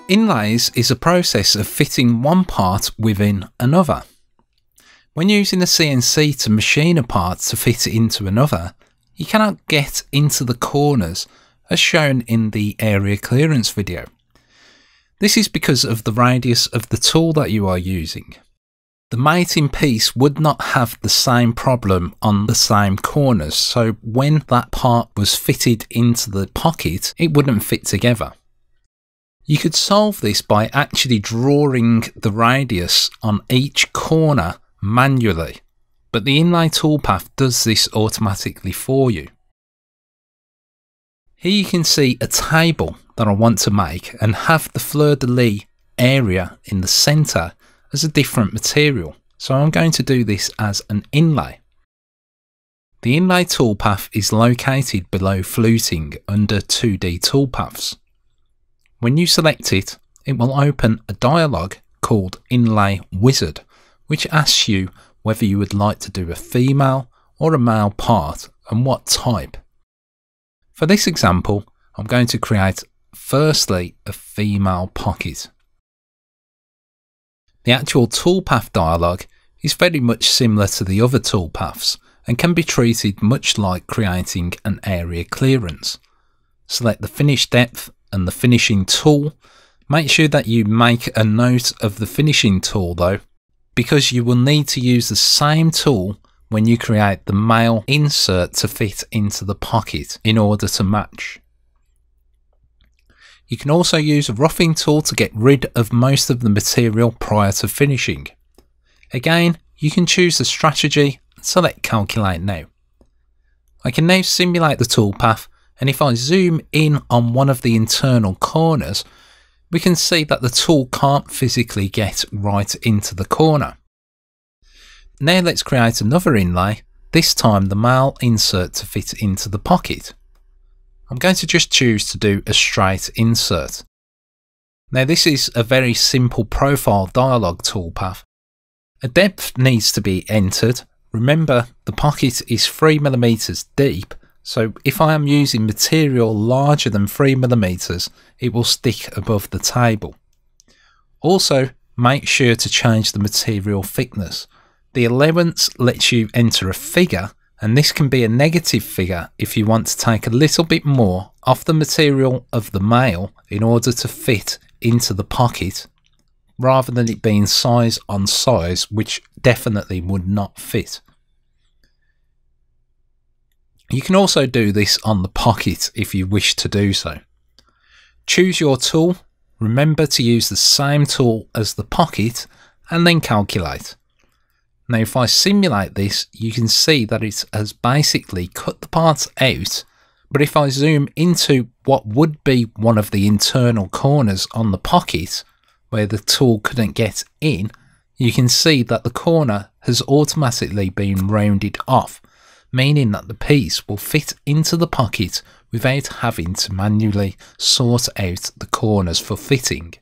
Inlays is a process of fitting one part within another. When using a CNC to machine a part to fit it into another, you cannot get into the corners as shown in the area clearance video. This is because of the radius of the tool that you are using. The mating piece would not have the same problem on the same corners, so when that part was fitted into the pocket, it wouldn't fit together. You could solve this by actually drawing the radius on each corner manually, but the inlay toolpath does this automatically for you. Here you can see a table that I want to make and have the fleur-de-lis area in the centre as a different material, so I'm going to do this as an inlay. The inlay toolpath is located below fluting under 2D toolpaths. When you select it, it will open a dialog called Inlay Wizard, which asks you whether you would like to do a female or a male part and what type. For this example, I'm going to create firstly a female pocket. The actual toolpath dialog is very much similar to the other toolpaths and can be treated much like creating an area clearance. Select the finish depth and the finishing tool. Make sure that you make a note of the finishing tool though, because you will need to use the same tool when you create the male insert to fit into the pocket in order to match. You can also use a roughing tool to get rid of most of the material prior to finishing. Again, you can choose the strategy and select Calculate Now. I can now simulate the toolpath, and if I zoom in on one of the internal corners, we can see that the tool can't physically get right into the corner. Now let's create another inlay, this time the male insert to fit into the pocket. I'm going to just choose to do a straight insert. Now this is a very simple profile dialog toolpath. A depth needs to be entered. Remember, the pocket is 3mm deep, so if I am using material larger than 3mm, it will stick above the table. Also, make sure to change the material thickness. The allowance lets you enter a figure, and this can be a negative figure if you want to take a little bit more off the material of the male in order to fit into the pocket, rather than it being size on size, which definitely would not fit. You can also do this on the pocket if you wish to do so. Choose your tool, remember to use the same tool as the pocket, and then calculate. Now if I simulate this, you can see that it has basically cut the parts out, but if I zoom into what would be one of the internal corners on the pocket, where the tool couldn't get in, you can see that the corner has automatically been rounded off, meaning that the piece will fit into the pocket without having to manually sort out the corners for fitting.